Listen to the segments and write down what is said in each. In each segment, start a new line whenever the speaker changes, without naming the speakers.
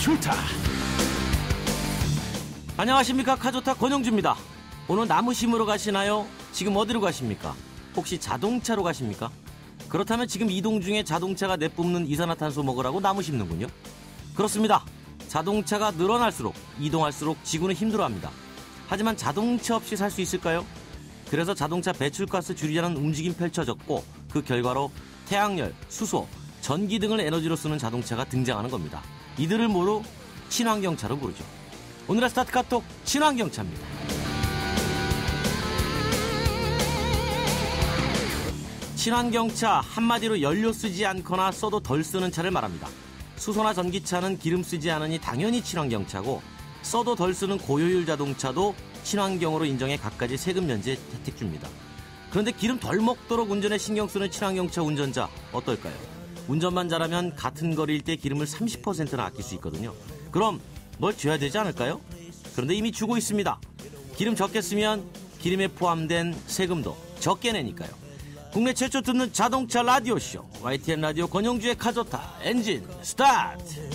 좋다.
안녕하십니까. 카좋다 권영주입니다. 오늘 나무 심으러 가시나요? 지금 어디로 가십니까? 혹시 자동차로 가십니까? 그렇다면 지금 이동 중에 자동차가 내뿜는 이산화탄소 먹으라고 나무 심는군요. 그렇습니다. 자동차가 늘어날수록 이동할수록 지구는 힘들어합니다. 하지만 자동차 없이 살 수 있을까요? 그래서 자동차 배출가스 줄이자는 움직임 펼쳐졌고 그 결과로 태양열, 수소, 전기 등을 에너지로 쓰는 자동차가 등장하는 겁니다. 이들을 모두 친환경차로 부르죠. 오늘의 스타트 카톡 친환경차입니다. 친환경차 한마디로 연료 쓰지 않거나 써도 덜 쓰는 차를 말합니다. 수소나 전기차는 기름 쓰지 않으니 당연히 친환경차고 써도 덜 쓰는 고효율 자동차도 친환경으로 인정해 갖가지 세금 면제 혜택 줍니다. 그런데 기름 덜 먹도록 운전에 신경 쓰는 친환경차 운전자 어떨까요? 운전만 잘하면 같은 거리일 때 기름을 30%나 아낄 수 있거든요. 그럼 뭘 줘야 되지 않을까요? 그런데 이미 주고 있습니다. 기름 적게 쓰면 기름에 포함된 세금도 적게 내니까요. 국내 최초 듣는 자동차 라디오쇼 YTN 라디오 권영주의 카좋다 엔진 스타트.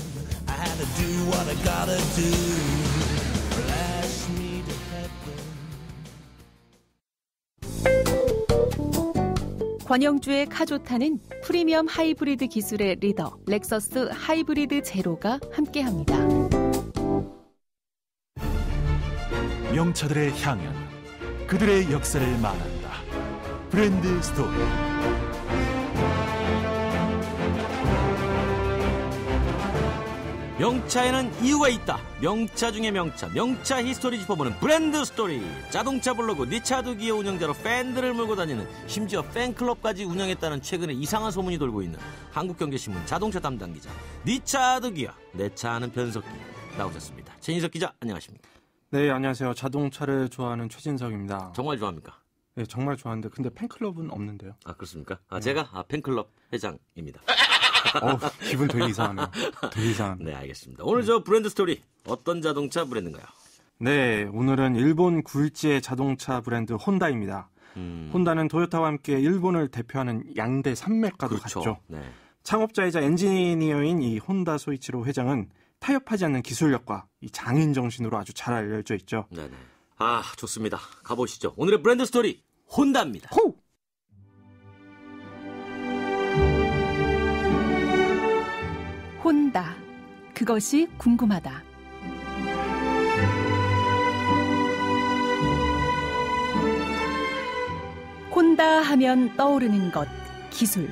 권영주의 카좋다는 프리미엄 하이브리드 기술의 리더 렉서스 하이브리드 제로가 함께합니다.
명차들의 향연, 그들의 역사를 말한다. 브랜드 스토리.
명차에는 이유가 있다. 명차 중에 명차, 명차 히스토리 짚어보는 브랜드 스토리. 자동차 블로그 니차두기의 운영자로 팬들을 몰고 다니는, 심지어 팬클럽까지 운영했다는 최근에 이상한 소문이 돌고 있는 한국경제신문 자동차 담당 기자 니차두기와 내 차 아는 변석기 나오셨습니다. 최인석 기자 안녕하십니까?
네, 안녕하세요. 자동차를 좋아하는 최진석입니다.
정말 좋아합니까?
네, 정말 좋아하는데 근데 팬클럽은 없는데요.
아, 그렇습니까? 제가 팬클럽 회장입니다.
기분 되게 이상하네요. 되게 이상하네요.
네, 알겠습니다. 오늘 저 브랜드 스토리 어떤 자동차 브랜드인가요?
네, 오늘은 일본 굴지의 자동차 브랜드 혼다입니다. 혼다는 토요타와 함께 일본을 대표하는 양대 산맥과도
그렇죠.
같죠.
네.
창업자이자 엔지니어인 이 혼다 소이치로 회장은 타협하지 않는 기술력과 이 장인 정신으로 아주 잘 알려져 있죠.
네네. 아, 좋습니다. 가보시죠. 오늘의 브랜드 스토리 혼다입니다.
호!
혼다. 그것이 궁금하다. 혼다 하면 떠오르는 것, 기술.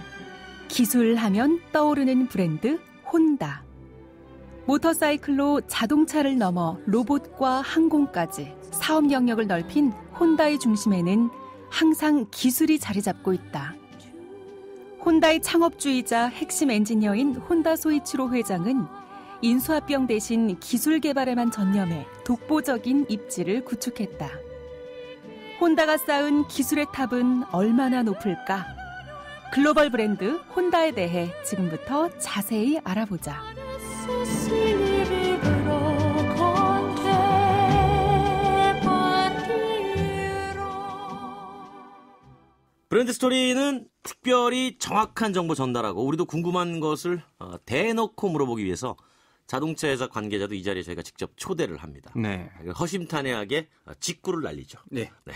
기술 하면 떠오르는 브랜드 혼다. 모터사이클로 자동차를 넘어 로봇과 항공까지 사업 영역을 넓힌 혼다의 중심에는 항상 기술이 자리 잡고 있다. 혼다의 창업주이자 핵심 엔지니어인 혼다 소이치로 회장은 인수합병 대신 기술 개발에만 전념해 독보적인 입지를 구축했다. 혼다가 쌓은 기술의 탑은 얼마나 높을까? 글로벌 브랜드 혼다에 대해 지금부터 자세히 알아보자.
브랜드 스토리는 특별히 정확한 정보 전달하고 우리도 궁금한 것을 대놓고 물어보기 위해서 자동차 회사 관계자도 이 자리에 저희가 직접 초대를 합니다.
네.
허심탄회하게 직구를 날리죠.
네.
네.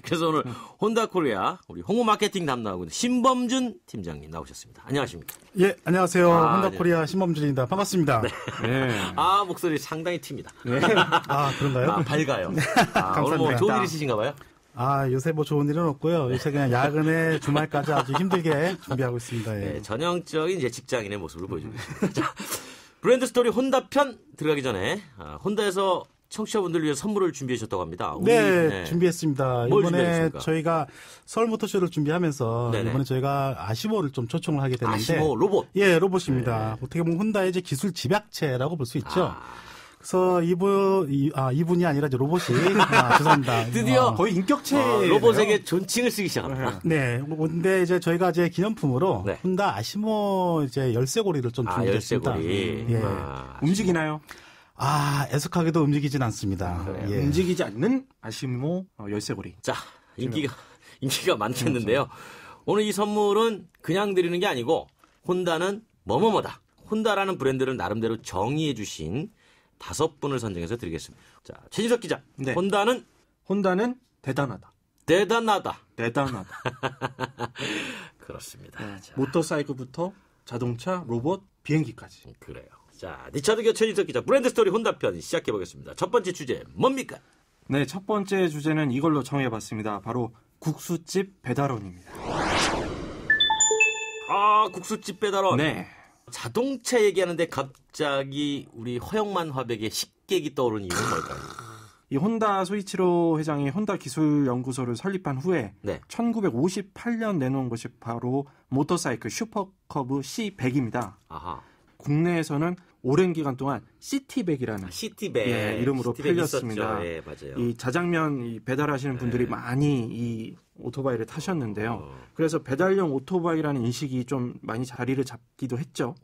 그래서 오늘 혼다 코리아 우리 홍보 마케팅 담당하고 있는 신범준 팀장님 나오셨습니다. 안녕하십니까?
예, 안녕하세요. 혼다
네.
코리아 신범준입니다. 반갑습니다. 네.
네.
아, 목소리 상당히 튑니다.
네. 아, 그런가요?
아, 밝아요.
감사합니다.
오늘 뭐 좋은 일 있으신가 봐요?
아, 요새 뭐 좋은 일은 없고요. 요새 그냥 야근에 주말까지 아주 힘들게 준비하고 있습니다. 예.
네, 전형적인 이제 직장인의 모습을 보여주고 있습니다. 자, 브랜드 스토리 혼다 편 들어가기 전에 혼다에서 청취자분들 위해 선물을 준비해 주셨다고 합니다.
네, 준비했습니다.
뭘
이번에
준비하셨습니까?
저희가 서울 모터쇼를 준비하면서
네네.
이번에 저희가 아시모를 좀 초청을 하게 됐는데
아시모 로봇.
예, 로봇입니다.
네.
어떻게 보면 혼다의 이제 기술 집약체라고 볼 수 있죠.
아.
그래서 이분이 아니라 이제 로봇이 죄송합니다.
드디어
거의 인격체
로봇에게 존칭을 쓰기 시작합니다.
네, 근데 이제 저희가 이제 기념품으로
네.
혼다 아시모 이제 열쇠고리를 좀 준비했습니다.
열쇠고리.
예.
움직이나요?
애석하게도 움직이진 않습니다.
그래요.
예.
움직이지 않는 아시모 열쇠고리.
자, 인기가 많겠는데요. 오늘 이 선물은 그냥 드리는 게 아니고 혼다는 뭐뭐뭐다. 혼다라는 브랜드를 나름대로 정의해 주신 5분을 선정해서 드리겠습니다. 자, 최진석 기자.
네.
혼다는
대단하다.
대단하다.
대단하다.
그렇습니다. 자,
모터사이클부터 자동차, 로봇, 비행기까지.
그래요. 자, 니차드교 최진석 기자 브랜드 스토리 혼다 편 시작해 보겠습니다. 첫 번째 주제 뭡니까?
네, 첫 번째 주제는 이걸로 정해봤습니다. 바로 국수집 배달원입니다.
아, 국수집 배달원.
네.
자동차 얘기하는데 갑자기 우리 허영만 화백의 식객이 떠오르는 이유는 뭘까요?
이 혼다 소이치로 회장이 혼다 기술연구소를 설립한 후에
네.
1958년 내놓은 것이 바로 모터사이클 슈퍼커브 C100입니다.
아하.
국내에서는 오랜 기간 동안 시티백이라는
시티백.
예, 이름으로
시티백
팔렸습니다.
있었죠. 예, 맞아요.
이 자장면 배달하시는 분들이
네.
많이 이 오토바이를 타셨는데요. 그래서 배달용 오토바이라는 인식이 좀 많이 자리를 잡기도 했죠.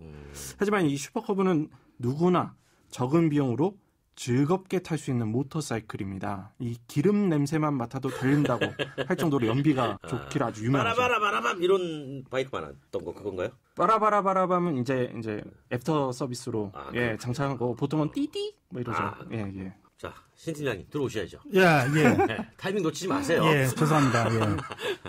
하지만 이 슈퍼커브는 누구나 적은 비용으로 즐겁게 탈 수 있는 모터사이클입니다. 이 기름 냄새만 맡아도 달린다고 할 정도로 연비가 좋기로 아주 유명하죠.
바라바라바라밤 이런 바이크 많았던 거 그건가요?
빠라바라바라밤은 이제 애프터 서비스로
아,
예, 장착한 거 보통은 띠띠 뭐 이러죠.
아.
예.
자, 신 팀장님 들어오셔야죠.
예, 예.
네, 타이밍 놓치지 마세요.
예, 죄송합니다. 예.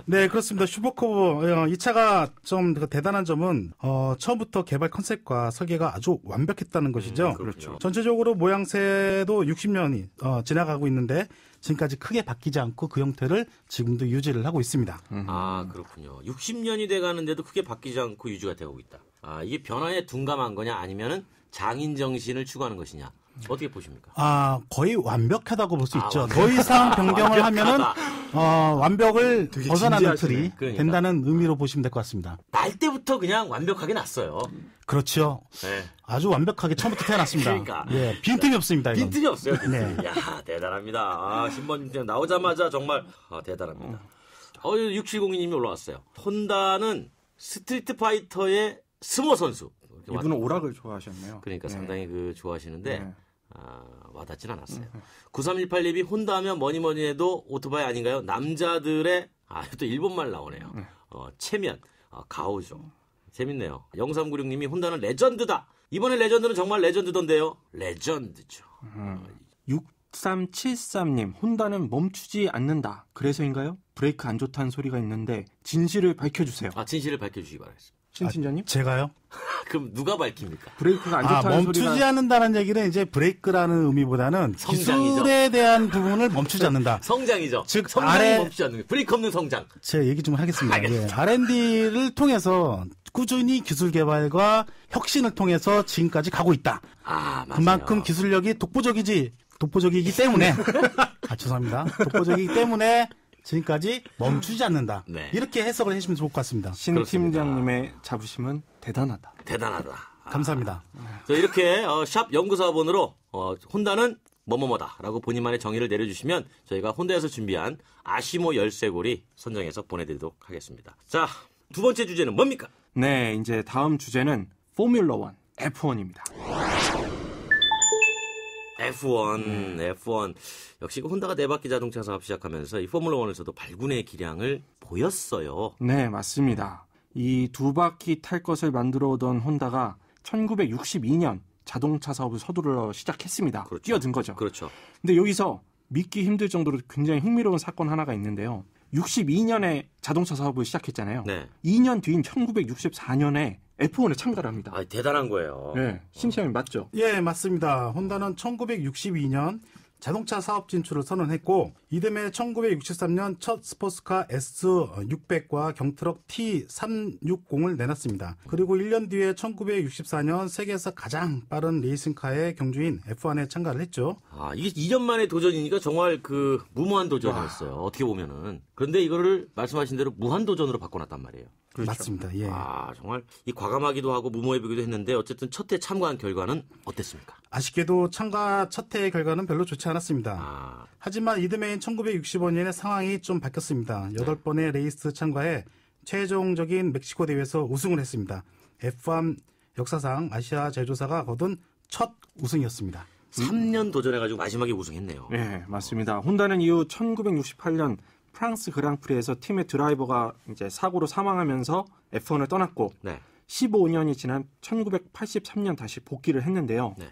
네, 그렇습니다. 슈퍼커브 이 차가 좀 대단한 점은 처음부터 개발 컨셉과 설계가 아주 완벽했다는 것이죠.
그렇죠.
전체적으로 모양새도 60년이 지나가고 있는데 지금까지 크게 바뀌지 않고 그 형태를 지금도 유지를 하고 있습니다.
아, 그렇군요. 60년이 돼가는데도 크게 바뀌지 않고 유지가 되고 있다. 아, 이게 변화에 둔감한 거냐 아니면은 장인 정신을 추구하는 것이냐. 어떻게 보십니까?
아, 거의 완벽하다고 볼 수 있죠.
완벽하다.
더 이상 변경을 하면은 완벽을
되게
벗어나는
진지하시네.
틀이
그러니까.
된다는 의미로 보시면 될 것 같습니다.
날 때부터 그냥 완벽하게 났어요.
그렇죠.
네.
아주 완벽하게 처음부터 태어났습니다.
그러니까.
예, 빈틈이 없습니다. 이건.
빈틈이 없어요. 빈틈이.
네.
야, 대단합니다. 아, 신번 나오자마자 정말 대단합니다. 6702님이 올라왔어요. 혼다는 스트리트 파이터의 스모 선수. 이렇게
이분은 오락을 좋아하셨네요.
그러니까
네.
상당히 좋아하시는데
네.
와닿진 않았어요. 9318님이 혼다하면 뭐니 해도 오토바이 아닌가요? 남자들의 또 일본말 나오네요. 체면, 가오죠. 재밌네요. 0396님이 혼다는 레전드다. 이번에 레전드는 정말 레전드던데요. 레전드죠.
6373님, 혼다는 멈추지 않는다. 그래서인가요? 브레이크 안 좋다는 소리가 있는데 진실을 밝혀주세요.
진실을 밝혀주시기 바라겠습니다.
신 팀장님?
제가요?
그럼 누가 밝힙니까?
브레이크가 안 좋다는
멈추지
소리가
않는다는 얘기는 이제 브레이크라는 의미보다는
성장이죠.
기술에 대한 부분을 멈추지 않는다.
성장이죠.
즉,
성장이 멈추지 않는 거예요. 브레이크 없는 성장.
제 얘기 좀 하겠습니다. 예. R&D를 통해서 꾸준히 기술 개발과 혁신을 통해서 지금까지 가고 있다.
맞아요.
그만큼 기술력이 독보적이기 때문에 죄송합니다. 독보적이기 때문에 지금까지 멈추지 않는다.
네.
이렇게 해석을 해주시면 좋을 것 같습니다.
신
그렇습니다.
팀장님의 자부심은 대단하다.
대단하다.
감사합니다.
자, 이렇게 샵 연구사번으로 혼다는 뭐뭐뭐다라고 본인만의 정의를 내려주시면 저희가 혼다에서 준비한 아시모 열쇠고리 선정해서 보내드리도록 하겠습니다. 자, 두 번째 주제는 뭡니까?
네, 이제 다음 주제는 포뮬러 1, F1입니다.
F1. 역시 혼다가 네 바퀴 자동차 사업 시작하면서 이 포뮬러1에서도 발군의 기량을 보였어요.
네, 맞습니다. 이 두 바퀴 탈 것을 만들어 오던 혼다가 1962년 자동차 사업을 서두르러 시작했습니다.
그렇죠.
뛰어든 거죠.
그렇죠.
근데 여기서 믿기 힘들 정도로 굉장히 흥미로운 사건 하나가 있는데요. 62년에 자동차 사업을 시작했잖아요.
네.
2년 뒤인 1964년에 F1에 참가를 합니다.
대단한 거예요.
네, 신시험이 맞죠?
예, 맞습니다. 혼다는 1962년 자동차 사업 진출을 선언했고 이듬해 1963년 첫 스포츠카 S600과 경트럭 T360을 내놨습니다. 그리고 1년 뒤에 1964년 세계에서 가장 빠른 레이싱카의 경주인 F1에 참가를 했죠.
이게 2년 만에 도전이니까 정말 무모한 도전이었어요. 어떻게 보면은. 그런데 이거를 말씀하신 대로 무한 도전으로 바꿔놨단 말이에요.
그렇죠.
맞습니다. 예.
정말 이 과감하기도 하고 무모해 보기도 했는데 어쨌든 첫 해 참가한 결과는 어땠습니까?
아쉽게도 참가 첫 해의 결과는 별로 좋지 않았습니다. 하지만 이듬해인 1965년에 상황이 좀 바뀌었습니다. 8번의 레이스 참가에 최종적인 멕시코 대회에서 우승을 했습니다. F1 역사상 아시아 제조사가 거둔 첫 우승이었습니다.
3년 도전해가지고 마지막에 우승했네요.
네, 맞습니다. 혼다는 이후 1968년 프랑스 그랑프리에서 팀의 드라이버가 이제 사고로 사망하면서 F1을 떠났고
네.
15년이 지난 1983년 다시 복귀를 했는데요.
네.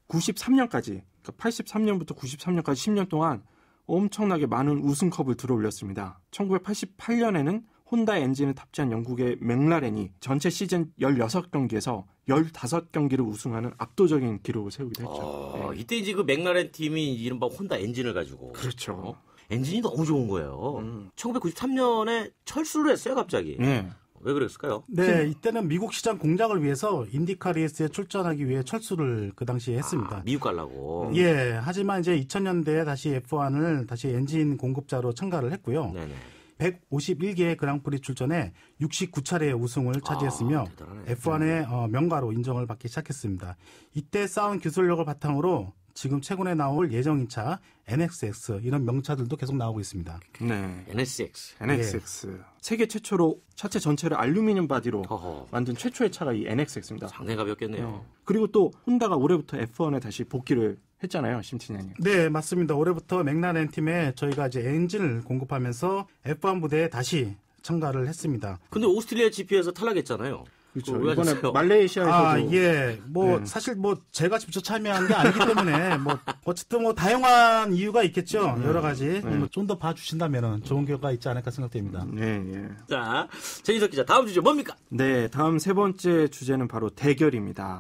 93년까지, 그러니까 83년부터 93년까지 10년 동안 엄청나게 많은 우승컵을 들어올렸습니다. 1988년에는 혼다 엔진을 탑재한 영국의 맥라렌이 전체 시즌 16경기에서 15경기를 우승하는 압도적인 기록을 세우기도 했죠. 네.
이때 이제 그 맥라렌 팀이 이른바 혼다 엔진을 가지고.
그렇죠.
엔진이 너무 좋은 거예요. 1993년에 철수를 했어요, 갑자기.
네.
왜 그랬을까요?
네, 이때는 미국 시장 공략을 위해서 인디카 레이스에 출전하기 위해 철수를 그 당시에 했습니다.
미국 가려고.
예, 하지만 이제 2000년대에 다시 F1을 다시 엔진 공급자로 참가를 했고요.
네네.
151개의 그랑프리 출전에 69차례의 우승을 차지했으며
대단하네.
F1의 명가로 인정을 받기 시작했습니다. 이때 쌓은 기술력을 바탕으로 지금 최근에 나올 예정인 차 NSX 이런 명차들도 계속 나오고 있습니다.
네.
NSX.
NSX. 세계 최초로 차체 전체를 알루미늄 바디로
허허.
만든 최초의 차가 이 NSX입니다.
상당히 가볍겠네요.
그리고 또 혼다가 올해부터 F1에 다시 복귀를 했잖아요, 심팀장님.
네, 맞습니다. 올해부터 맥라렌 팀에 저희가 이제 엔진을 공급하면서 F1 부대에 다시 참가를 했습니다.
근데 오스트리아 GP에서 탈락했잖아요.
그렇죠.
왜
이번에
하셨어요?
말레이시아에서도
예. 뭐 사실 뭐 제가 직접 참여한 게 아니기 때문에 뭐 어쨌든 뭐 다양한 이유가 있겠죠. 여러 가지. 좀 더 봐주신다면은 좋은 결과 있지 않을까 생각됩니다.
네, 예.
자, 전인석 기자, 다음 주제 뭡니까?
네, 다음 세 번째 주제는 바로 대결입니다.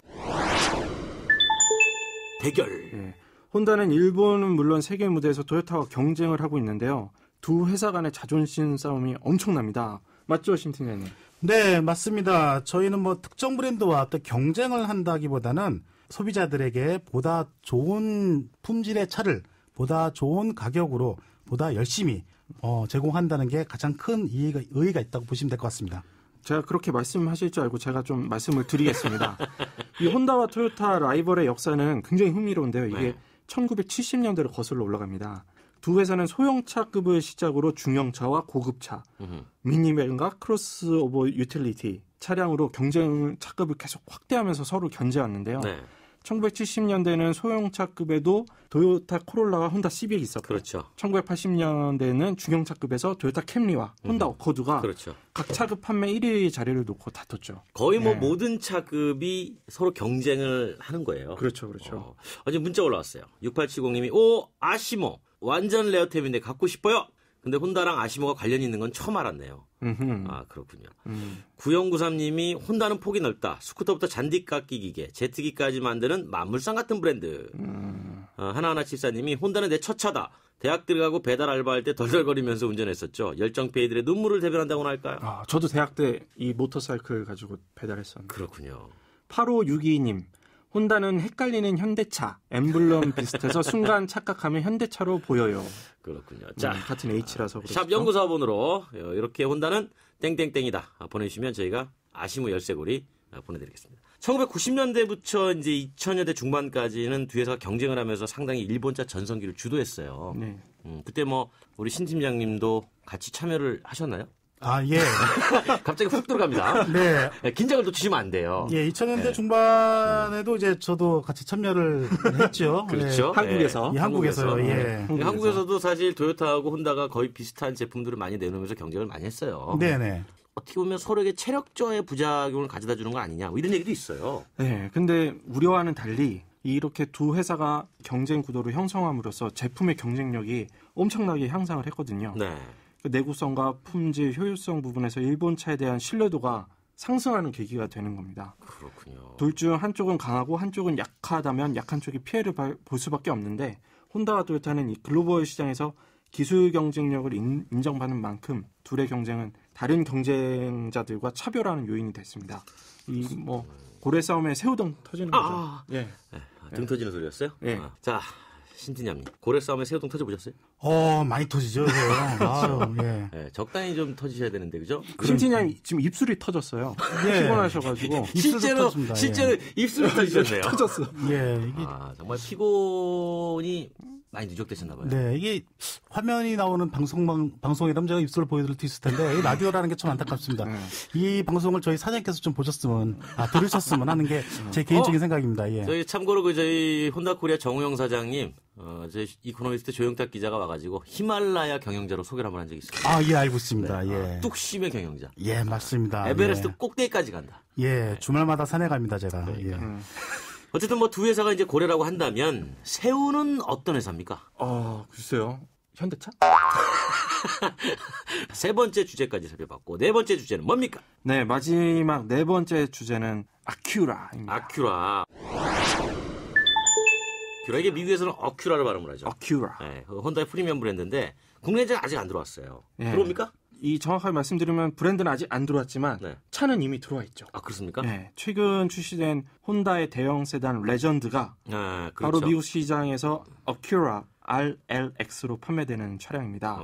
대결.
예. 혼다는 일본은 물론 세계 무대에서 토요타와 경쟁을 하고 있는데요. 두 회사 간의 자존심 싸움이 엄청납니다. 맞죠, 심팀장님?
네, 맞습니다. 저희는 뭐 특정 브랜드와 또 경쟁을 한다기보다는 소비자들에게 보다 좋은 품질의 차를 보다 좋은 가격으로 보다 열심히 제공한다는 게 가장 큰 의의가 있다고 보시면 될 것 같습니다.
제가 그렇게 말씀하실 줄 알고 제가 좀 말씀을 드리겠습니다. 이 혼다와 토요타 라이벌의 역사는 굉장히 흥미로운데요. 이게
네.
1970년대로 거슬러 올라갑니다. 두 회사는 소형차급을 시작으로 중형차와 고급차, 미니밴과 크로스오버 유틸리티 차량으로 경쟁 차급을 계속 확대하면서 서로 견제했는데요.
네.
1970년대는 소형차급에도 토요타 코롤라와 혼다 시빅이 있었고,
그렇죠.
1980년대에는 중형차급에서 토요타 캠리와 혼다 어코드가
그렇죠.
각 차급 판매 1위 자리를 놓고 다퉜죠.
거의 뭐
네.
모든 차급이 서로 경쟁을 하는 거예요.
그렇죠, 그렇죠.
어제 문자 올라왔어요. 6870님이 오 아시모 완전 레어템인데 갖고 싶어요. 근데 혼다랑 아시모가 관련이 있는 건 처음 알았네요. 아 그렇군요. 9093님이 혼다는 폭이 넓다. 스쿠터부터 잔디깎기 기계, 제트기까지 만드는 만물상 같은 브랜드. 하나하나 칠사님이 혼다는 내 첫 차다. 대학 들어가고 배달 알바할 때 덜덜거리면서 운전했었죠. 열정페이들의 눈물을 대변한다고나 할까요?
아, 저도 대학 때 이 모터사이클 가지고 배달했었는데.
그렇군요.
8562님. 혼다는 헷갈리는 현대차. 엠블럼 비슷해서 순간 착각하면 현대차로 보여요.
그렇군요. 자,
같은 H라서 그렇죠.
샵 연구사번으로 이렇게 혼다는 땡땡땡이다 보내주시면 저희가 아시모 열쇠고리 보내드리겠습니다. 1990년대부터 이제 2000년대 중반까지는 두 회사가 경쟁을 하면서 상당히 일본차 전성기를 주도했어요.
네.
그때 뭐 우리 신 팀장님도 같이 참여를 하셨나요?
아, 예.
갑자기 훅 들어갑니다.
네.
긴장을 놓치시면 안 돼요.
예, 2000년대 중반에도 이제 저도 같이 참여를 했죠.
그렇죠.
한국에서.
예, 한국에서요. 예.
한국에서도 사실 토요타하고 혼다가 거의 비슷한 제품들을 많이 내놓으면서 경쟁을 많이 했어요.
네네.
어떻게 보면 서로에게 체력저의 부작용을 가져다 주는 거 아니냐 뭐 이런 얘기도 있어요.
네, 근데 우려와는 달리 이렇게 두 회사가 경쟁 구도를 형성함으로써 제품의 경쟁력이 엄청나게 향상을 했거든요.
네.
내구성과 품질, 효율성 부분에서 일본 차에 대한 신뢰도가 상승하는 계기가 되는 겁니다.
그렇군요.
둘 중 한쪽은 강하고 한쪽은 약하다면 약한 쪽이 피해를 볼 수밖에 없는데 혼다와 토요타는 이 글로벌 시장에서 기술 경쟁력을 인정받는 만큼 둘의 경쟁은 다른 경쟁자들과 차별화하는 요인이 됐습니다. 이 뭐 고래 싸움에 새우등 터지는 거죠. 예.
등 터지는 소리였어요?
예.
자, 신진양님 고래 싸움에 새우등 터져보셨어요?
많이 터지죠. 아유, 예.
네, 적당히 좀 터지셔야 되는데 그죠?
심진양 지금 입술이 터졌어요.
예.
피곤하셔가지고
실제로
터집니다. 예.
입술이 터지셨네요.
터졌어.
예, 이게
정말 피곤이 많이 누적되셨나 봐요.
네, 이게 화면이 나오는 방송이라면 제가 입술을 보여드릴 수 있을 텐데 이 라디오라는 게 참 안타깝습니다. 이 방송을 저희 사장님께서 좀 보셨으면 들으셨으면 하는 게 제 개인적인 생각입니다. 예.
저희 참고로 저희 혼다코리아 정우영 사장님, 저희 이코노미스트 조영탁 기자가 와가지고 히말라야 경영자로 소개를 한번 한 적이 있어요.
예, 알고 있습니다. 예.
뚝심의 경영자.
예, 맞습니다.
에베레스트
예.
꼭대기까지 간다.
예, 주말마다 산에 갑니다, 제가. 예.
어쨌든 뭐 두 회사가 이제 고려라고 한다면 새우는 어떤 회사입니까?
글쎄요. 현대차?
세 번째 주제까지 살펴봤고 네 번째 주제는 뭡니까?
네, 마지막 네 번째 주제는 아큐라입니다.
아큐라. 이게 미국에서는 어큐라를 발음을 하죠.
아큐라.
네, 혼다의 프리미엄 브랜드인데 국내에 아직 안 들어왔어요.
예.
들어옵니까?
이 정확하게 말씀드리면 브랜드는 아직 안 들어왔지만
네.
차는 이미 들어와 있죠.
아 그렇습니까?
네, 최근 출시된 혼다의 대형 세단 레전드가
그렇죠.
바로 미국 시장에서 어큐라 RLX로 판매되는 차량입니다.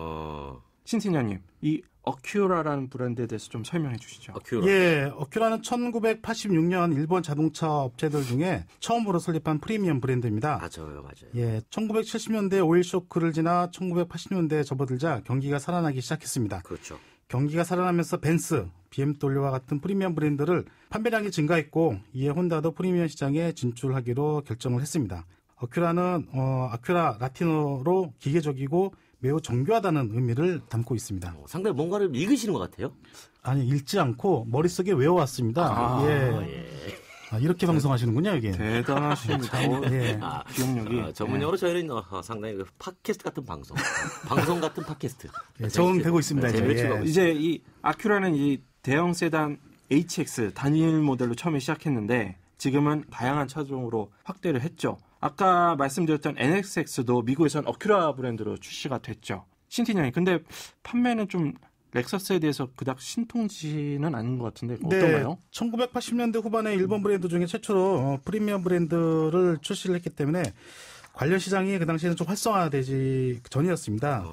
신팀장님, 이 어큐라라는 브랜드에 대해서 좀 설명해 주시죠.
어큐라.
예, 어큐라는 1986년 일본 자동차 업체들 중에 처음으로 설립한 프리미엄 브랜드입니다.
맞아요.
예, 1970년대 오일 쇼크를 지나 1980년대에 접어들자 경기가 살아나기 시작했습니다.
그렇죠.
경기가 살아나면서 벤츠, BMW와 같은 프리미엄 브랜드를 판매량이 증가했고 이에 혼다도 프리미엄 시장에 진출하기로 결정을 했습니다. 어큐라는 아큐라 라티노로 기계적이고 매우 정교하다는 의미를 담고 있습니다.
상당히 뭔가를 읽으시는 것 같아요.
아니, 읽지 않고 머릿속에 외워왔습니다. 이렇게 방송하시는군요, 이게.
대단하십니다.
예.
기억력이.
전문용어로 저희는 상당히 팟캐스트 같은 방송. 방송 같은 팟캐스트.
예, 적응되고 있습니다. 이제.
이제 이 아큐라는 이 대형 세단 HX 단일 모델로 처음에 시작했는데 지금은 다양한 차종으로 확대를 했죠. 아까 말씀드렸던 NSX도 미국에선 어큐라 브랜드로 출시가 됐죠. 신팀장님, 근데 판매는 좀 렉서스에 대해서 그닥 신통치는 아닌 것 같은데 어떤가요?
네, 1980년대 후반에 일본 브랜드 중에 최초로 프리미엄 브랜드를 출시를 했기 때문에 관련 시장이 그 당시에는 좀 활성화되지 전이었습니다.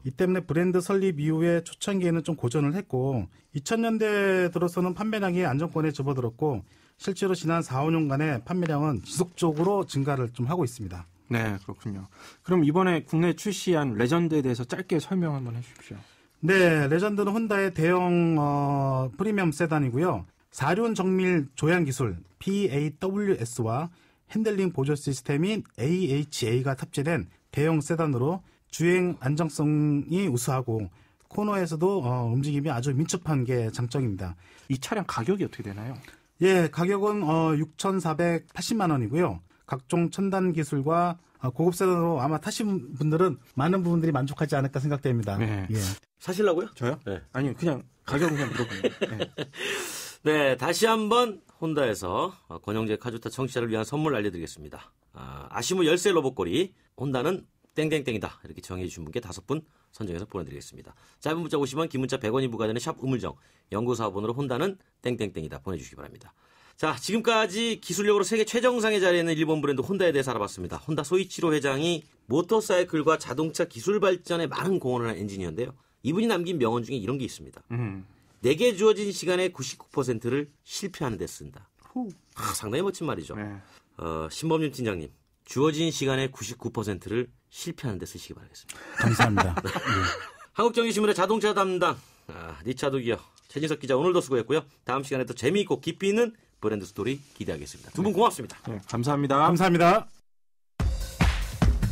이 때문에 브랜드 설립 이후에 초창기에는 좀 고전을 했고 2000년대 들어서는 판매량이 안정권에 접어들었고 실제로 지난 4, 5년간의 판매량은 지속적으로 증가를 좀 하고 있습니다.
네, 그렇군요. 그럼 이번에 국내 출시한 레전드에 대해서 짧게 설명 한번 해주십시오.
네, 레전드는 혼다의 대형 프리미엄 세단이고요. 4륜 정밀 조향 기술 PAWS와 핸들링 보조 시스템인 AHA가 탑재된 대형 세단으로 주행 안정성이 우수하고 코너에서도 움직임이 아주 민첩한 게 장점입니다.
이 차량 가격이 어떻게 되나요?
예, 가격은 6,480만 원이고요. 각종 첨단 기술과 고급 세단으로 아마 타신 분들은 많은 부분들이 만족하지 않을까 생각됩니다.
네.
예.
사실라고요?
저요?
네.
아니요, 그냥 가격은 그냥 물어보네요. 네.
네, 다시 한번 혼다에서 권영재 카주타 청취자를 위한 선물 알려드리겠습니다. 아시모 열쇠 로봇고리 혼다는 땡땡땡이다 이렇게 정해 주신 분께 5분 선정해서 보내드리겠습니다. 짧은 문자 50원, 긴 문자 100원이 부과되는 샵 우물정 연구사번호로 혼다는 땡땡땡이다 보내주시기 바랍니다. 자, 지금까지 기술력으로 세계 최정상에 자리에 있는 일본 브랜드 혼다에 대해서 알아봤습니다. 혼다 소이치로 회장이 모터사이클과 자동차 기술 발전에 많은 공헌을 한 엔지니어인데요. 이분이 남긴 명언 중에 이런 게 있습니다. 내게 주어진 시간의 99%를 실패하는 데 쓴다. 상당히 멋진 말이죠.
네.
신범윤 팀장님, 주어진 시간의 99%를 실패하는 데 쓰시기 바라겠습니다.
감사합니다. 예.
한국정규신문의 자동차 담당 니차도 기어 최진석 기자 오늘도 수고했고요. 다음 시간에 또 재미있고 깊이 있는 브랜드 스토리 기대하겠습니다. 두 분 고맙습니다.
네, 감사합니다.
감사합니다.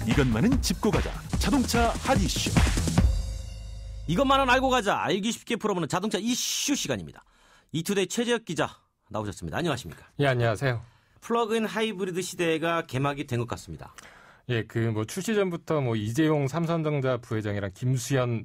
이것만은 짚고 가자. 자동차 핫 이슈.
이것만은 알고 가자. 알기 쉽게 풀어보는 자동차 이슈 시간입니다. 이투데이 최재혁 기자 나오셨습니다. 안녕하십니까?
예, 안녕하세요.
플러그인 하이브리드 시대가 개막이 된 것 같습니다.
예, 출시 전부터 이재용 삼성전자 부회장이랑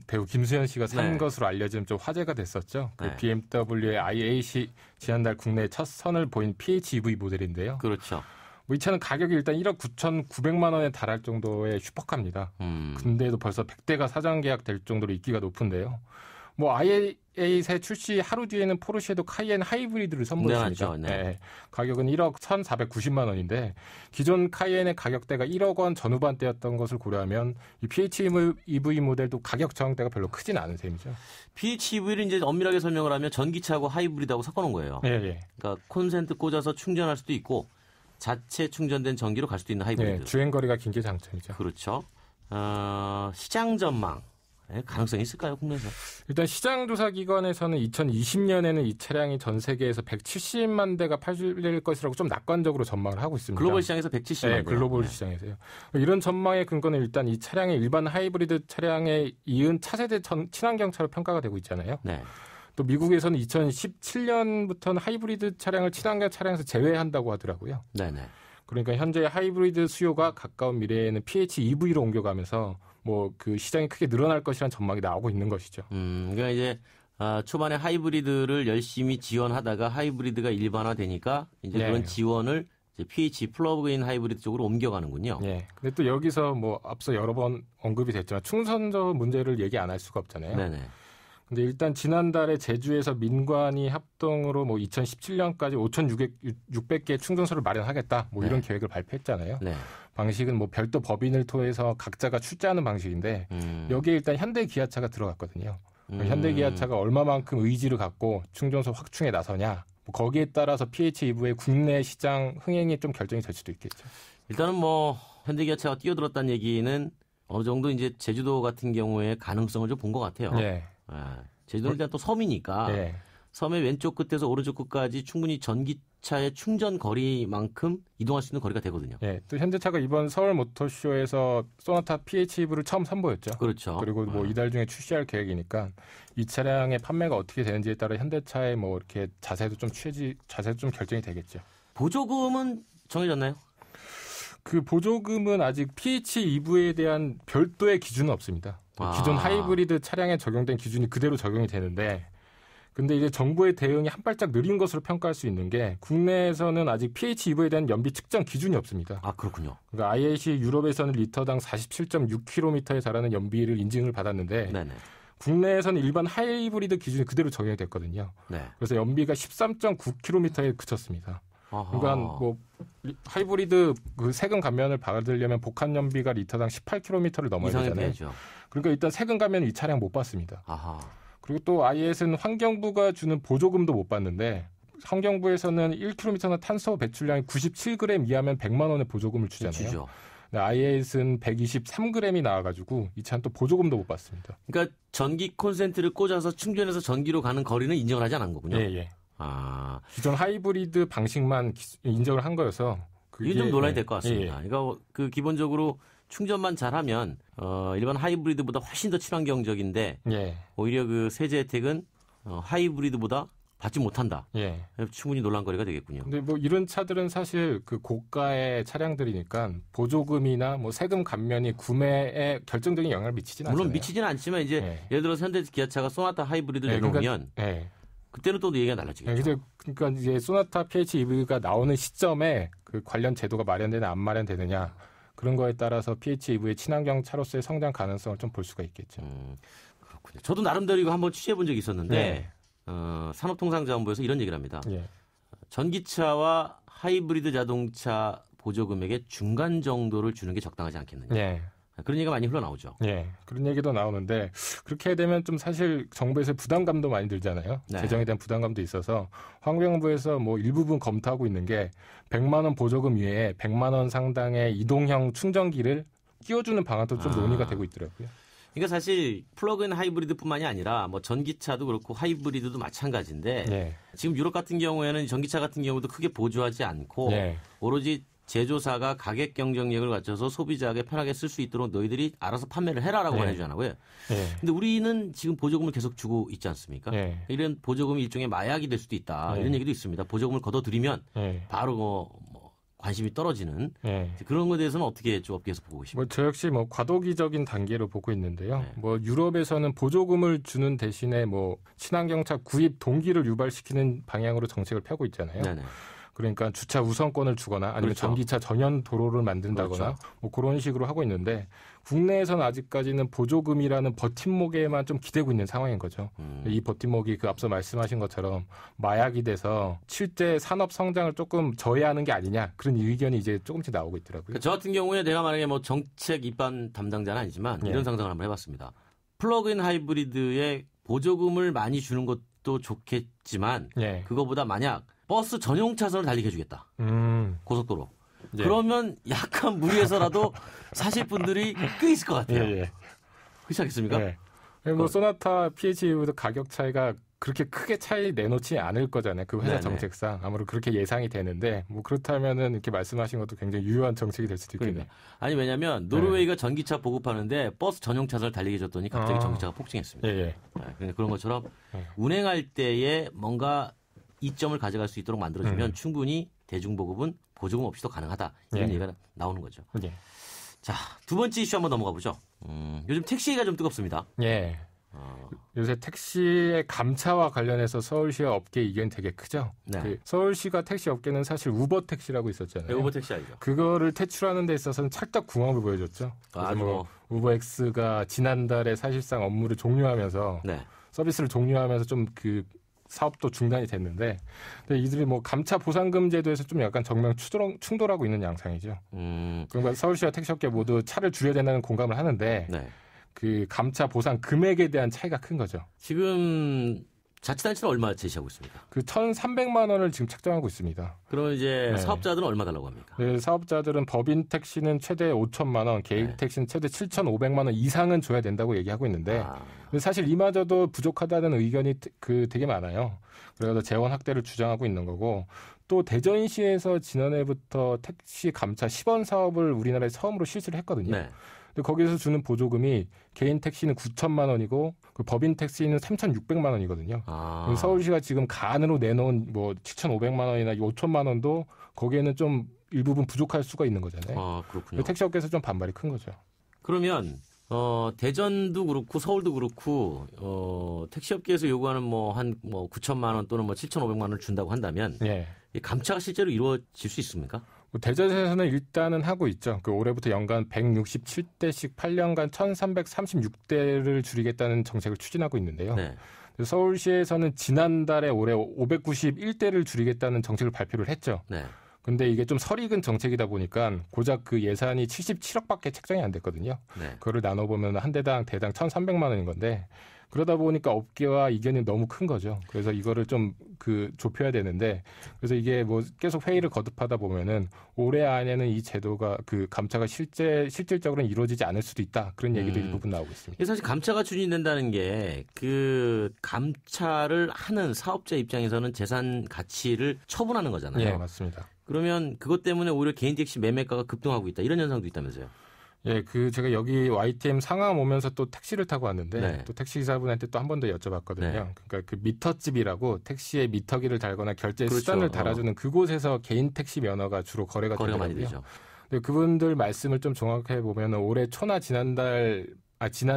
배우 김수현 씨가 산
네.
것으로 알려지면 좀 화제가 됐었죠.
네.
BMW의 i8이 지난달 국내에 첫 선을 보인 PHEV 모델인데요.
그렇죠.
이 차는 가격이 일단 1억 9,900만 원에 달할 정도의 슈퍼카입니다. 근데도 벌써 100대가 사전 계약될 정도로 인기가 높은데요. i8의 출시 하루 뒤에는 포르쉐도 카이엔 하이브리드를 선보였습니다.
네, 맞죠. 네.
가격은 1억 1,490만 원인데 기존 카이엔의 가격대가 1억 원 전후반대였던 것을 고려하면 이 PHEV 모델도 가격 저항대가 별로 크진 않은 셈이죠.
PHEV를 이제 엄밀하게 설명을 하면 전기차하고 하이브리드하고 섞어놓은 거예요.
예.
그러니까 콘센트 꽂아서 충전할 수도 있고 자체 충전된 전기로 갈 수도 있는 하이브리드.
예, 주행 거리가 긴 게 장점이죠.
그렇죠. 시장 전망 가능성이 있을까요, 국내에서?
일단 시장조사기관에서는 2020년에는 이 차량이 전 세계에서 170만 대가 팔릴 것이라고 좀 낙관적으로 전망을 하고 있습니다.
글로벌 시장에서 170만 대.
네, 글로벌 시장에서요. 이런 전망의 근거는 일단 이 차량의 일반 하이브리드 차량에 이은 차세대 친환경차로 평가가 되고 있잖아요.
네.
또 미국에서는 2017년부터는 하이브리드 차량을 친환경 차량에서 제외한다고 하더라고요.
네네.
그러니까 현재 하이브리드 수요가 가까운 미래에는 PHEV로 옮겨가면서 뭐 그 시장이 크게 늘어날 것이라는 전망이 나오고 있는 것이죠.
그러니까 이제 초반에 하이브리드를 열심히 지원하다가 하이브리드가 일반화되니까 이제
네.
그런 지원을 이제 PHE 플러그인 하이브리드 쪽으로 옮겨가는군요.
예. 근데 또 여기서 뭐 앞서 여러 번 언급이 됐지만 충선저 문제를 얘기 안 할 수가 없잖아요.
네네.
근데 일단 지난달에 제주에서 민관이 합동으로 뭐 2017년까지 5,600개의 충전소를 마련하겠다. 뭐 이런 계획을 발표했잖아요.
네.
방식은 뭐 별도 법인을 통해서 각자가 출자하는 방식인데 여기에 일단 현대 기아차가 들어갔거든요. 현대 기아차가 얼마만큼 의지를 갖고 충전소 확충에 나서냐. 뭐 거기에 따라서 PHEV의 국내 시장 흥행이 좀 결정이 될 수도 있겠죠.
일단은 뭐 현대기아차가 뛰어들었다는 얘기는 어느 정도 이제 제주도 같은 경우에 가능성을 좀 본 것 같아요.
네.
제주도는 일단 또 섬이니까
네.
섬의 왼쪽 끝에서 오른쪽 끝까지 충분히 전기차의 충전 거리만큼 이동할 수 있는 거리가 되거든요.
예, 또 현대차가 이번 서울 모터쇼에서 소나타 PHEV를 처음 선보였죠.
그렇죠.
그리고 뭐 이달 중에 출시할 계획이니까 이 차량의 판매가 어떻게 되는지에 따라 현대차의 뭐 이렇게 자세도 좀 결정이 되겠죠.
보조금은 정해졌나요?
그 보조금은 아직 PHEV에 대한 별도의 기준은 없습니다. 기존 하이브리드 차량에 적용된 기준이 그대로 적용이 되는데, 근데 이제 정부의 대응이 한 발짝 느린 것으로 평가할 수 있는 게 국내에서는 아직 PHEV에 대한 연비 측정 기준이 없습니다.
아, 그렇군요.
그러니까 IAC 유럽에서는 리터당 47.6km에 달하는 연비를 인증을 받았는데
네네.
국내에서는 일반 하이브리드 기준이 그대로 적용이 됐거든요.
네.
그래서 연비가 13.9km에 그쳤습니다.
아하.
그러니까 뭐 하이브리드 그 세금 감면을 받으려면 복합 연비가 리터당 18km를 넘어야
이상이
되잖아요.
돼야죠.
그러니까 일단 세금 감면 이 차량 못 받습니다.
아하.
그리고 또 IS는 환경부가 주는 보조금도 못 받는데 환경부에서는 1km나 탄소 배출량이 97g 이하면 100만 원의 보조금을 주잖아요.
주죠.
IS는 123g이 나와가지고 이 차는 또 보조금도 못 받습니다.
그러니까 전기 콘센트를 꽂아서 충전해서 전기로 가는 거리는 인정을 하지 않은 거군요.
예.
아,
기존 하이브리드 방식만 인정을 한 거여서
이게 좀 논란이 될 것
예.
같습니다. 그러니까 그 기본적으로 충전만 잘하면 일반 하이브리드보다 훨씬 더 친환경적인데
예.
오히려 그 세제 혜택은 하이브리드보다 받지 못한다.
예.
충분히 논란거리가 되겠군요.
근데 뭐 이런 차들은 사실 그 고가의 차량들이니까 보조금이나 뭐 세금 감면이 구매에 결정적인 영향을 미치지는 않잖아요.
물론 미치지는 않지만 이제
예.
예를 들어서 현대 기아차가 소나타 하이브리드를
예,
내놓으면
예.
그때는 또 얘기가 달라지겠죠.
그러니까 이제 소나타 PHEV가 나오는 시점에 그 관련 제도가 마련되냐 안 마련되느냐 그런 거에 따라서 PHEV의 친환경 차로서의 성장 가능성을 좀 볼 수가 있겠죠.
그렇군요. 저도 나름대로 이거 한번 취재해 본 적이 있었는데
네.
산업통상자원부에서 이런 얘기를 합니다.
예.
전기차와 하이브리드 자동차 보조금액의 중간 정도를 주는 게 적당하지 않겠느냐.
예.
그런 얘기가 많이 흘러나오죠.
예. 그런 얘기도 나오는데 그렇게 되면 좀 사실 정부에서 부담감도 많이 들잖아요.
네.
재정에 대한 부담감도 있어서 환경부에서 뭐 일부분 검토하고 있는 게 100만 원 보조금 위에 100만 원 상당의 이동형 충전기를 끼워주는 방안도 좀 논의가 되고 있더라고요.
그러니까 사실 플러그인 하이브리드뿐만이 아니라 뭐 전기차도 그렇고 하이브리드도 마찬가지인데
예.
지금 유럽 같은 경우에는 전기차 같은 경우도 크게 보조하지 않고
예.
오로지 제조사가 가격 경쟁력을 갖춰서 소비자에게 편하게 쓸 수 있도록 너희들이 알아서 판매를 해라라고만
예.
해주잖아요.
예.
근데 우리는 지금 보조금을 계속 주고 있지 않습니까?
예.
이런 보조금이 일종의 마약이 될 수도 있다.
예.
이런 얘기도 있습니다. 보조금을 걷어들이면
예.
바로 뭐 관심이 떨어지는
예.
그런 것에 대해서는 어떻게 좀 업계에서 보고 계십니까?
뭐 저 역시 뭐 과도기적인 단계로 보고 있는데요.
네.
뭐 유럽에서는 보조금을 주는 대신에 뭐 친환경차 구입 동기를 유발시키는 방향으로 정책을 펴고 있잖아요.
네네.
그러니까 주차 우선권을 주거나 아니면
그렇죠.
전기차 전용 도로를 만든다거나
그렇죠.
뭐 그런 식으로 하고 있는데 국내에서는 아직까지는 보조금이라는 버팀목에만 좀 기대고 있는 상황인 거죠. 이 버팀목이 그 앞서 말씀하신 것처럼 마약이 돼서 실제 산업 성장을 조금 저해하는 게 아니냐 그런 의견이 이제 조금씩 나오고 있더라고요.
그러니까 저 같은 경우에 내가 만약에 뭐 정책 입안 담당자는 아니지만
예.
이런 상상을 한번 해봤습니다. 플러그인 하이브리드에 보조금을 많이 주는 것도 좋겠지만
예.
그거보다 만약 버스 전용 차선을 달리게 해주겠다. 고속도로.
예.
그러면 약간 무리해서라도 사실 분들이 꽤 있을 것 같아요.
예.
그렇지 않겠습니까?
예. 뭐 소나타 PHEV도 가격 차이가 그렇게 크게 차이 내놓지 않을 거잖아요. 그 회사
네네.
정책상 아무래도 그렇게 예상이 되는데 뭐 그렇다면은 이렇게 말씀하신 것도 굉장히 유효한 정책이 될 수도 있겠네요.
그러니까. 아니 왜냐하면 노르웨이가 전기차 보급하는데 버스 전용 차선을 달리게 줬더니 갑자기 전기차가 폭증했습니다.
예.
그러니까 그런 것처럼
예.
운행할 때에 뭔가 이점을 가져갈 수 있도록 만들어주면 충분히 대중보급은 보조금 없이도 가능하다. 이런
예.
얘기가 나오는 거죠.
예.
자, 두 번째 이슈 한번 넘어가 보죠. 요즘 택시가 좀 뜨겁습니다.
예. 요새 택시의 감차와 관련해서 서울시와 업계 이견이 되게 크죠.
네.
그 서울시가 택시 업계는 사실 우버 택시라고 있었잖아요.
우버 택시 알죠?
그거를 퇴출하는 데 있어서는 찰떡 궁합을 보여줬죠. 그래서
아주
뭐 우버X가 지난달에 사실상 업무를 종료하면서
네.
서비스를 종료하면서 좀 그 사업도 중단이 됐는데, 근데 이들이 뭐 감차 보상금 제도에서 좀 약간 정면 충돌하고 있는 양상이죠. 그러니까 서울시와 택시업계 모두 차를 줄여야 된다는 공감을 하는데.
네.
그 감차 보상 금액에 대한 차이가 큰 거죠.
지금 자치단체는 얼마 제시하고 있습니까?
그 1,300만 원을 지금 책정하고 있습니다.
그러면 이제
네.
사업자들은 얼마 달라고 합니까?
네, 사업자들은 법인 택시는 최대 5천만 원, 개인
네.
택시는 최대 7,500만 원 이상은 줘야 된다고 얘기하고 있는데 근데 사실 이마저도 부족하다는 의견이 되게 많아요. 그래서 재원 확대를 주장하고 있는 거고 또 대전시에서 지난해부터 택시 감차 10원 사업을 우리나라에 처음으로 실시를 했거든요.
네.
근데 거기서 주는 보조금이 개인 택시는 9천만 원이고 그 법인 택시는 3,600만 원이거든요. 서울시가 지금 간으로 내놓은 뭐 7,500만 원이나 5천만 원도 거기에는 좀 일부분 부족할 수가 있는 거잖아요.
그렇군요.
택시업계에서 좀 반발이 큰 거죠.
그러면 대전도 그렇고 서울도 그렇고 택시업계에서 요구하는 뭐 한 9천만 원 또는 뭐 7,500만 원을 준다고 한다면
예.
이 감차가 실제로 이루어질 수 있습니까?
대전에서는 일단은 하고 있죠. 그 올해부터 연간 167대씩 8년간 1,336대를 줄이겠다는 정책을 추진하고 있는데요.
네.
서울시에서는 지난달에 올해 591대를 줄이겠다는 정책을 발표를 했죠.
네.
근데 이게 좀 설익은 정책이다 보니까 고작 그 예산이 77억밖에 책정이 안 됐거든요.
네.
그거를 나눠보면 한 대당 1,300만 원인 건데 그러다 보니까 업계와 이견이 너무 큰 거죠. 그래서 이거를 좀 좁혀야 되는데 그래서 이게 뭐 계속 회의를 거듭하다 보면은 올해 안에는 이 제도가 그 감차가 실질적으로는 이루어지지 않을 수도 있다. 그런 얘기들이 일부분 나오고 있습니다.
사실 감차가 추진된다는 게 그 감차를 하는 사업자 입장에서는 재산 가치를 처분하는 거잖아요.
네, 맞습니다.
그러면 그것 때문에 오히려 개인 택시 매매가가 급등하고 있다. 이런 현상도 있다면서요.
예, 제가 여기 YTM 상암 오면서 또 택시를 타고 왔는데
네.
또 택시 기사분한테 또 한 번 더 여쭤봤거든요.
네.
그러니까 그 미터집이라고 택시에 미터기를 달거나 결제
그렇죠.
수단을 달아주는 그곳에서 개인 택시 면허가 주로 거래가
많이
되더라고요.
되죠.
근데 그분들 말씀을 좀 정확하게 보면 올해 초나 지난해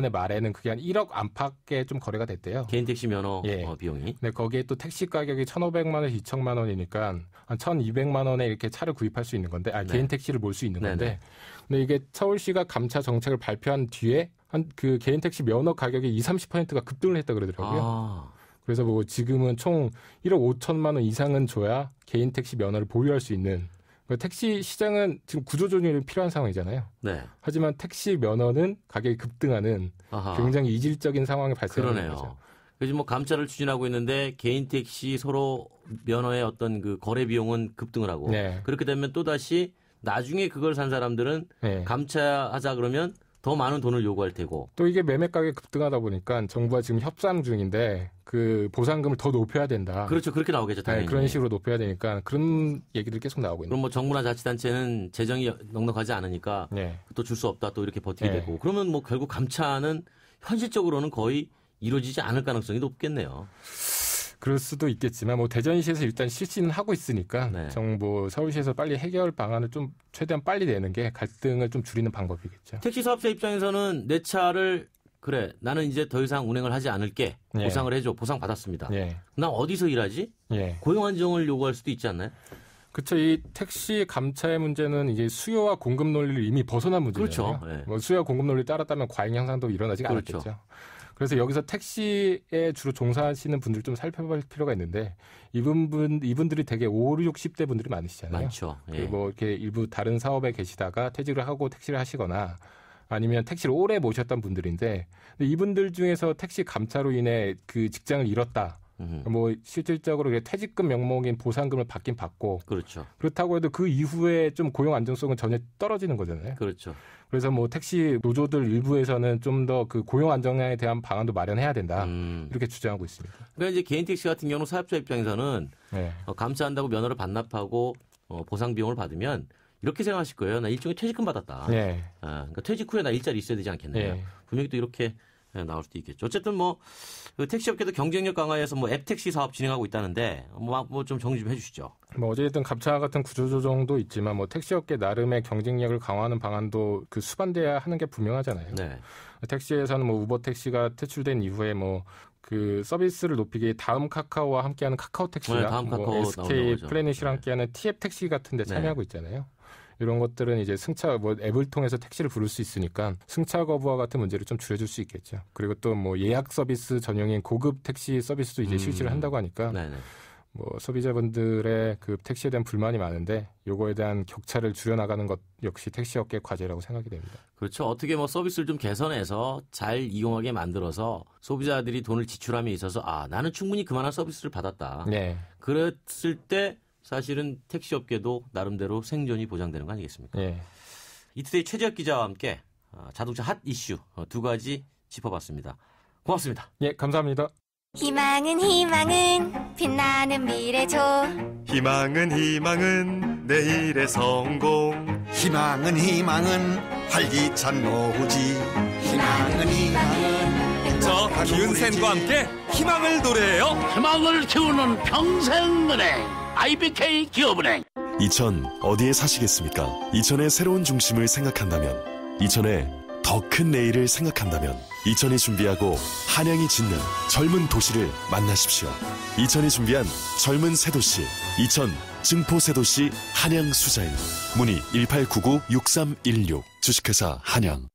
말에는 그게 한 1억 안팎에 좀 거래가 됐대요.
개인 택시 면허
예.
비용이.
근데 거기에 또 택시 가격이 1,500만 원에서 2천만 원이니까 한 1,200만 원에 이렇게 차를 구입할 수 있는 건데,
네.
개인 택시를 몰 수 있는 건데,
네네.
근데 이게 서울시가 감차 정책을 발표한 뒤에 한 그 개인 택시 면허 가격이 20-30%가 급등을 했다 그러더라고요. 그래서 뭐 지금은 총 1억 5천만 원 이상은 줘야 개인 택시 면허를 보유할 수 있는. 택시 시장은 지금 구조조정이 필요한 상황이잖아요.
네.
하지만 택시 면허는 가격이 급등하는 굉장히 이질적인 상황이 발생하는 거죠.
그러네요. 그래서 뭐 감차를 추진하고 있는데 개인 택시 서로 면허의 어떤 그 거래 비용은 급등을 하고
네.
그렇게 되면 또 다시 나중에 그걸 산 사람들은
네.
감차하자 그러면 더 많은 돈을 요구할 테고
또 이게 매매 가격이 급등하다 보니까 정부가 지금 협상 중인데 그 보상금을 더 높여야 된다.
그렇죠. 그렇게 나오겠죠. 당연히.
네, 그런 식으로 높여야 되니까 그런 얘기들이 계속 나오고 있는.
그럼 뭐 정부나 자치단체는 재정이 넉넉하지 않으니까
네.
또 줄 수 없다 또 이렇게 버티게
네.
되고 그러면 뭐 결국 감차는 현실적으로는 거의 이루어지지 않을 가능성이 높겠네요.
그럴 수도 있겠지만 뭐 대전시에서 일단 실시는 하고 있으니까
네.
정부 서울시에서 빨리 해결 방안을 좀 최대한 빨리 내는 게 갈등을 좀 줄이는 방법이겠죠.
택시 사업자 입장에서는 내 차를 그래 나는 이제 더 이상 운행을 하지 않을게
네.
보상을 해줘 보상 받았습니다.
예.
나 어디서 일하지?
예.
고용 안정을 요구할 수도 있지 않나요?
그렇죠. 이 택시 감차의 문제는 이제 수요와 공급 논리를 이미 벗어난 문제잖아요.
그렇죠. 네.
뭐 수요와 공급 논리 따랐다면 과잉 향상도 일어나지
그렇죠.
않았겠죠. 그래서 여기서 택시에 주로 종사하시는 분들 좀 살펴볼 필요가 있는데 이분들이 되게 5, 60대 분들이 많으시잖아요.
많죠. 예.
뭐 이렇게 일부 다른 사업에 계시다가 퇴직을 하고 택시를 하시거나 아니면 택시를 오래 모셨던 분들인데 근데 이분들 중에서 택시 감차로 인해 그 직장을 잃었다. 뭐 실질적으로 퇴직금 명목인 보상금을 받긴 받고
그렇죠.
그렇다고 해도 그 이후에 좀 고용 안정성은 전혀 떨어지는 거잖아요.
그렇죠.
그래서 뭐 택시 노조들 일부에서는 좀 더 그 고용 안정에 대한 방안도 마련해야 된다. 이렇게 주장하고 있습니다.
그러니까 이제 개인 택시 같은 경우는 사업자 입장에서는
네.
감사한다고 면허를 반납하고 보상 비용을 받으면 이렇게 생각하실 거예요. 나 일종의 퇴직금 받았다.
네.
그러니까 퇴직 후에 나 일자리 있어야 되지 않겠느냐.
네.
분명히 또 이렇게 나올 수도 있겠죠. 어쨌든 뭐 택시업계도 경쟁력 강화해서 뭐 앱 택시 사업 진행하고 있다는데 뭐 좀 정리 좀 해주시죠.
뭐 어쨌든 갑차 같은 구조조정도 있지만 뭐 택시업계 나름의 경쟁력을 강화하는 방안도 그 수반돼야 하는 게 분명하잖아요.
네.
택시에서는 뭐 우버 택시가 퇴출된 이후에 뭐 그 서비스를 높이기 다음 카카오와 함께하는 카카오 택시나
다음
뭐
카카오
SK
나오죠.
플래닛이랑 함께하는 TF 택시 같은데 참여하고 있잖아요. 이런 것들은 이제 승차 뭐 앱을 통해서 택시를 부를 수 있으니까 승차 거부와 같은 문제를 좀 줄여줄 수 있겠죠. 그리고 또 뭐 예약 서비스 전용인 고급 택시 서비스도 이제 실시를 한다고 하니까 뭐 소비자분들의 그 택시에 대한 불만이 많은데 요거에 대한 격차를 줄여나가는 것 역시 택시업계 과제라고 생각이 됩니다.
그렇죠. 어떻게 뭐 서비스를 좀 개선해서 잘 이용하게 만들어서 소비자들이 돈을 지출함에 있어서 나는 충분히 그만한 서비스를 받았다.
네.
그랬을 때 사실은 택시업계도 나름대로 생존이 보장되는 거 아니겠습니까?
네.
이투데이 최재혁 기자와 함께 자동차 핫 이슈 두 가지 짚어봤습니다. 고맙습니다.
예, 감사합니다.
희망은 빛나는 미래죠.
희망은 내일의 성공.
희망은 활기찬 노후지. 희망은
저 기은센과 함께 희망을 노래해요.
희망을 키우는 평생은행 IBK 기업은행.
이천 어디에 사시겠습니까? 이천의 새로운 중심을 생각한다면, 이천의 더 큰 내일을 생각한다면 이천이 준비하고 한양이 짓는 젊은 도시를 만나십시오. 이천이 준비한 젊은 새도시, 이천 증포새도시 한양 수자인. 문의 1899-6316. 주식회사 한양.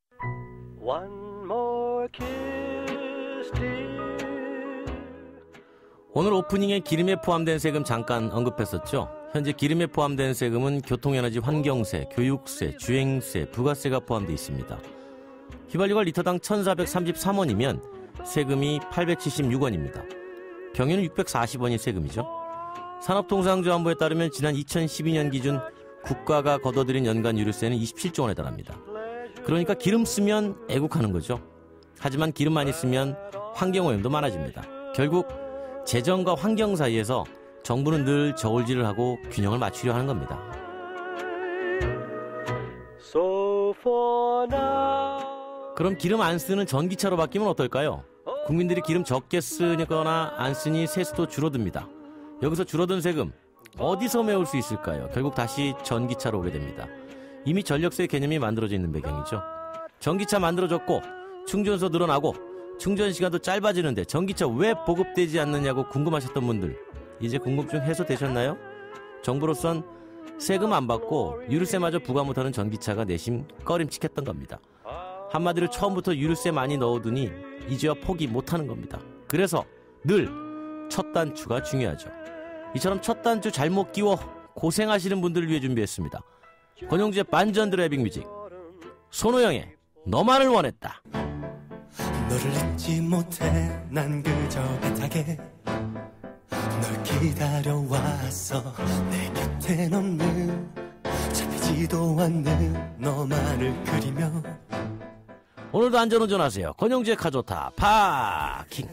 오늘 오프닝에 기름에 포함된 세금 잠깐 언급했었죠. 현재 기름에 포함된 세금은 교통에너지 환경세, 교육세, 주행세, 부가세가 포함되어 있습니다. 휘발유가 리터당 1,433원이면 세금이 876원입니다. 경유는 640원이 세금이죠. 산업통상자원부에 따르면 지난 2012년 기준 국가가 걷어들인 연간 유류세는 27조 원에 달합니다. 그러니까 기름 쓰면 애국하는 거죠. 하지만 기름 많이 쓰면 환경오염도 많아집니다. 결국 재정과 환경 사이에서 정부는 늘 저울질을 하고 균형을 맞추려 하는 겁니다. 그럼 기름 안 쓰는 전기차로 바뀌면 어떨까요? 국민들이 기름 적게 쓰거나 안 쓰니 세수도 줄어듭니다. 여기서 줄어든 세금 어디서 메울 수 있을까요? 결국 다시 전기차로 오게 됩니다. 이미 전력세 개념이 만들어져 있는 배경이죠. 전기차 만들어졌고 충전소 늘어나고 충전 시간도 짧아지는데 전기차 왜 보급되지 않느냐고 궁금하셨던 분들, 이제 궁금증 해소되셨나요? 정부로선 세금 안 받고 유류세마저 부과 못하는 전기차가 내심 꺼림칙했던 겁니다. 한마디로 처음부터 유류세 많이 넣어두니 이제와 포기 못하는 겁니다. 그래서 늘 첫 단추가 중요하죠. 이처럼 첫 단추 잘못 끼워 고생하시는 분들을 위해 준비했습니다. 권영주의 반전 드라이빙 뮤직, 손호영의 너만을 원했다.
너를 잊지 못해 난 그저 애타게 널 기다려왔어. 내 곁엔 없는 잡히지도 않는 너만을 그리며.
오늘도 안전운전하세요. 권영주의 카조타 파킹.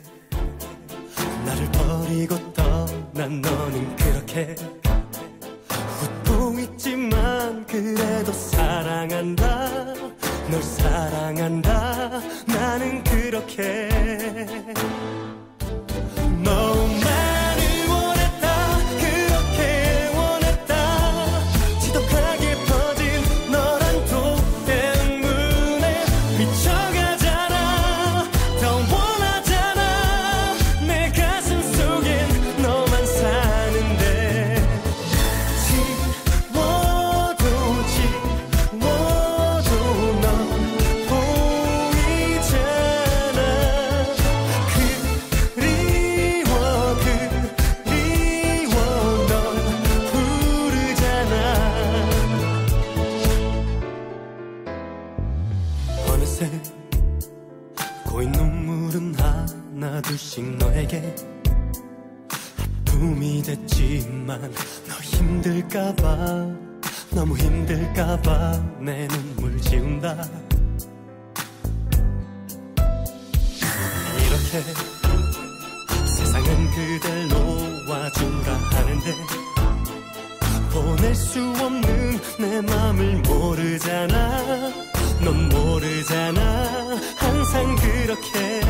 나를 버리고 떠난 너는 그렇게 웃고 있지만 그래도 사랑한다. 널 사랑한다. 나는 그렇게 너만을 원했다. 그렇게 원했다. 지독하게 퍼진 너란 톡 때문에 미쳐가잖아. 더 원하잖아. 내 가슴 속엔 너만 사는데 지워도 넌 보이잖아. 못했지만 너 힘들까봐 너무 힘들까봐 내 눈물 지운다. 이렇게 세상은 그댈 놓아주라 하는데 보낼 수 없는 내 맘을 모르잖아. 넌 모르잖아. 항상 그렇게